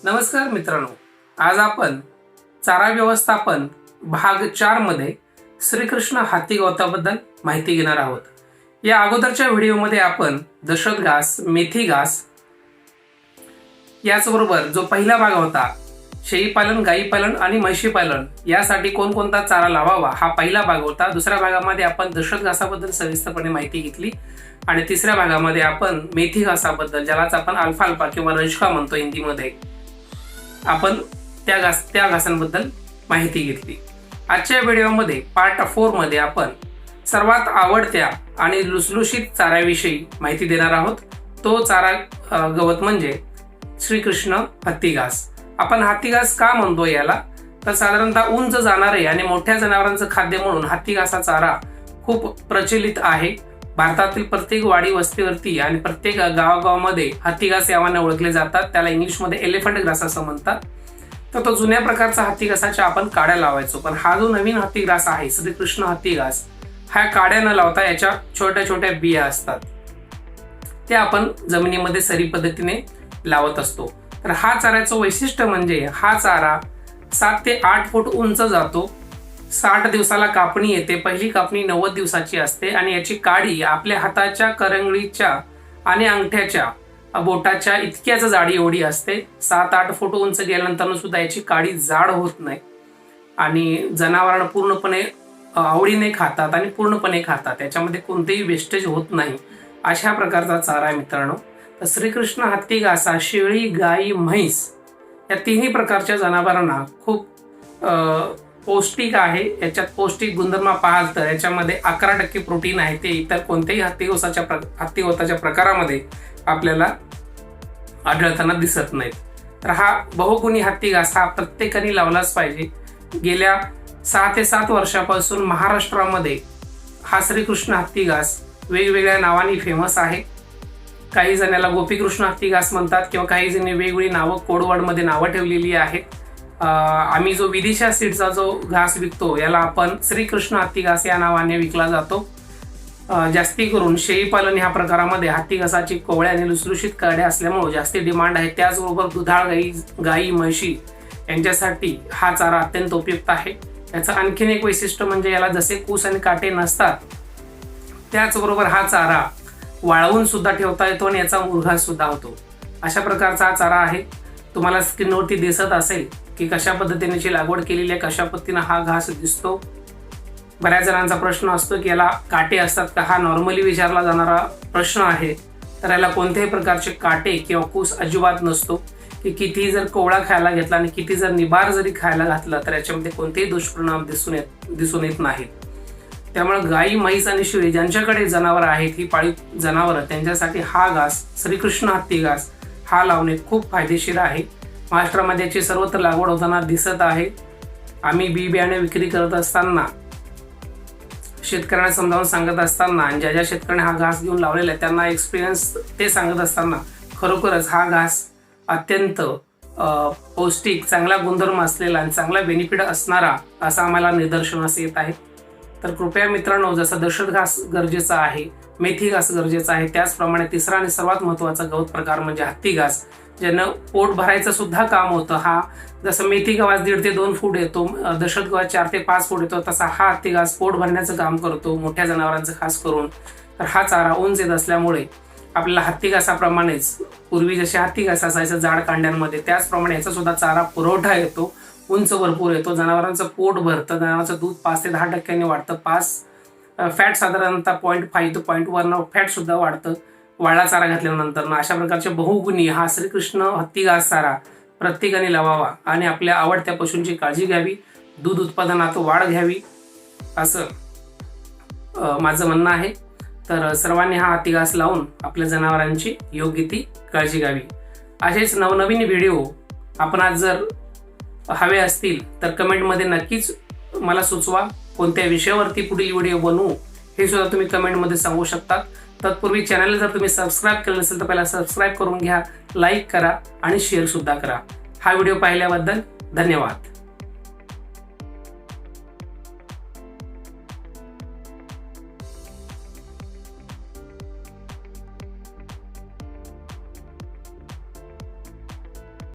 नमस्कार मित्रांनो, आज आपण चारा व्यवस्थापन भाग 4 मध्ये श्रीकृष्ण हाती गवताबद्दल माहिती घेणार आहोत। या अगोदरच्या व्हिडिओमध्ये आपण दशरथ घास, मेथी घास याचबरोबर जो पहिला भाग होता शेळी पालन, गाई पालन आणि म्हशी पालन यासाठी कोणकोणता चारा लावावा हा पहिला भाग होता। दुसऱ्या भागामध्ये आपण दशरथ घासाबद्दल सविस्तरपणे माहिती घेतली आणि तिसऱ्या भागामध्ये आपण मेथी घासाबद्दल, ज्यालाच आपण अल्फाल्फा किंवा रजका म्हणतो हिंदीमध्ये, आपण त्या घासांबद्दल माहिती घेतली। आजच्या व्हिडिओमध्ये पार्ट 4 मध्ये आपण सर्वात आवडत्या आणि लुसलुशीत चाऱ्याविषयी माहिती देणार आहोत। तो चारा गवत म्हणजे श्रीकृष्ण हत्ती घास। आपण हत्ती घास का म्हणतो याला, तर साधारणतः उंच जाणारे आणि मोठ्या जनावरांचं खाद्य म्हणून हत्ती घास हा चारा खूप प्रचलित आहे। भारतातील प्रत्येक वाडी वस्तीवरती आणि प्रत्येक गावागावामध्ये हत्ती घास यावाने ओळखले जातात। त्याला इंग्लिशमध्ये एलिफंट ग्रास असं म्हणतात। तर तो जुन्या प्रकारचा हत्ती घासाच्या आपण काड्या लावायचो, पण हा जो नवीन हत्ती घास आहे श्रीकृष्ण हत्ती घास, हा काड्या न लावता याच्या छोट्या छोट्या बिया असतात, त्या आपण जमिनीमध्ये सरी पद्धतीने लावत असतो। तर हा चाऱ्याचं वैशिष्ट्य म्हणजे हा चारा 7 ते 8 फूट उंच जातो। 60 दिवसाला कापणी येते। पहिली कापणी 90 दिवसाची असते आणि याची काडी आपल्या हाताच्या करंगळीच्या आणि अंगठ्याच्या बोटाच्या इतक्याच जाडी एवढी असते। 7-8 फूट उंच गेल्यानंतर सुद्धा याची काडी जाड होत नाही आणि जनावरांना पूर्णपणे आवडीने खातात आणि पूर्णपणे खातात। याच्यामध्ये कोणतेही वेस्टेज होत नाही, अशा प्रकारचा चारा आहे मित्रांनो। तर श्रीकृष्ण हत्ती घास हा शेळी, गाई, म्हैस या तिन्ही प्रकारच्या जनावरांना खूप पौष्टिक आहे। याच्यात पौष्टिक गुणधर्म पाहाल तर याच्यामध्ये 11% प्रोटीन आहे। ते इतर कोणत्याही हत्ती गवताच्या प्रकारामध्ये आपल्याला आढळताना दिसत नाहीत। तर हा बहुगुणी हत्ती घास हा प्रत्येकाने लावलाच पाहिजे। गेल्या 6 ते 7 वर्षापासून महाराष्ट्रामध्ये हा श्रीकृष्ण हत्ती घास वेगवेगळ्या नावाने फेमस आहे। काही जणांना गोपीकृष्ण हत्ती घास म्हणतात किंवा काही जणी वेगवेगळी नावं कोडवर्डमध्ये नावं ठेवलेली आहेत। आम्ही जो विदिशा सीडचा जो घास विकतो याला आपण श्रीकृष्ण हत्ती घास या नावाने विकला जातो। जास्ती करून शेळी पालन ह्या प्रकारामध्ये हत्ती घासाची कोवळ्या आणि लुसलुशीत काड्या असल्यामुळे जास्ती डिमांड आहे। त्याचबरोबर दुधाळ गाई, म्हशी यांच्यासाठी हा चारा अत्यंत उपयुक्त आहे। याचं आणखीन एक वैशिष्ट्य म्हणजे याला जसे कूस आणि काटे नसतात, त्याचबरोबर हा चारा वाळवून सुद्धा ठेवता येतो आणि याचा मुरघास सुद्धा होतो। अशा प्रकारचा हा चारा आहे। तुम्हाला स्क्रीनवरती दिसत असेल की कशा पद्धतीने लागवड केलेली आहे, कशा पद्धतीने हा घास दिसतो। बऱ्याच जणांचा प्रश्न असतो की याला काटे असतात का, हा नॉर्मली विचारला जाणारा प्रश्न आहे। तर याला कोणत्याही प्रकारचे काटे किंवा कूस अजिबात नसतो। की किती जर कोवळा खायला घेतला आणि किती जर निबार जरी खायला घातला तर याच्यामध्ये कोणतेही दुष्परिणाम दिसून येत नाहीत। त्यामुळे गाई, म्हैस आणि शेळी ज्यांच्याकडे जनावर आहेत, ही पाळीव जनावरं, त्यांच्यासाठी हा घास श्रीकृष्ण हत्ती घास हा लावणे खूप फायदेशीर आहे। महाराष्ट्रामध्ये याची सर्वत्र लागवड होताना दिसत आहे। आम्ही बी बियाणे विक्री करत असताना, शेतकऱ्यांना समजावून सांगत असताना आणि ज्या शेतकऱ्यांनी हा घास घेऊन लावलेला आहे त्यांना एक्सपिरियन्स ते सांगत असताना खरोखरच हा घास अत्यंत पौष्टिक, चांगला गुणधर्म असलेला आणि चांगला बेनिफिट असणारा असा आम्हाला निदर्शनास येत आहे। तर कृपया मित्रांनो, जसं दशरथ घास गरजेचा आहे, मेथी घास गरजेचा आहे, त्याचप्रमाणे तिसरा आणि सर्वात महत्त्वाचा गवत प्रकार म्हणजे हत्ती घास, ज्यानं पोट भरायचं सुद्धा काम होतं। हा जसं मेथी घास 1.5 ते 2 फूट येतो, दशरथ घास 4 ते 5 फूट येतो, तसा हा हत्ती घास पोट भरण्याचं काम करतो, मोठ्या जनावरांचं खास करून। तर हा चारा उंच येत असल्यामुळे आपल्याला हत्ती घासाप्रमाणेच पूर्वी जसे हत्ती घास असायचं जाड कांड्यांमध्ये, त्याचप्रमाणे याचा सुद्धा चारा पुरवठा येतो, उंच भरपूर येतो, जनावरांचं पोट भरतं, जनावरांचं दूध 5 ते 10% वाढतं। फॅट साधारणतः 0.5 ते 0.1 फॅट सुद्धा वाढतं वाळा चारा घातल्यानंतर। अशा प्रकारचे बहुगुणी हा श्रीकृष्ण हत्ती घास चारा प्रत्येकाने लावावा आणि आपल्या आवडत्या पशूंची काळजी घ्यावी, दूध उत्पादनात वाढ घ्यावी, असं माझं म्हणणं आहे। तर सर्वांनी हा हत्ती घास लावून आपल्या जनावरांची योग्य ती काळजी घ्यावी। असेच नवनवीन व्हिडिओ आपण आज जर हवे असतील तर कमेंटमध्ये नक्कीच मला सुचवा, कोणत्या विषयावरती पुढील व्हिडिओ बनवू हे सुद्धा तुम्ही कमेंटमध्ये सांगू शकता। तत्पूर्वी चॅनलला जर तुम्ही सबस्क्राईब केलं नसेल तर पहिला सबस्क्राईब करून घ्या, लाईक करा आणि शेअर सुद्धा करा। हा व्हिडिओ पाहिल्याबद्दल धन्यवाद।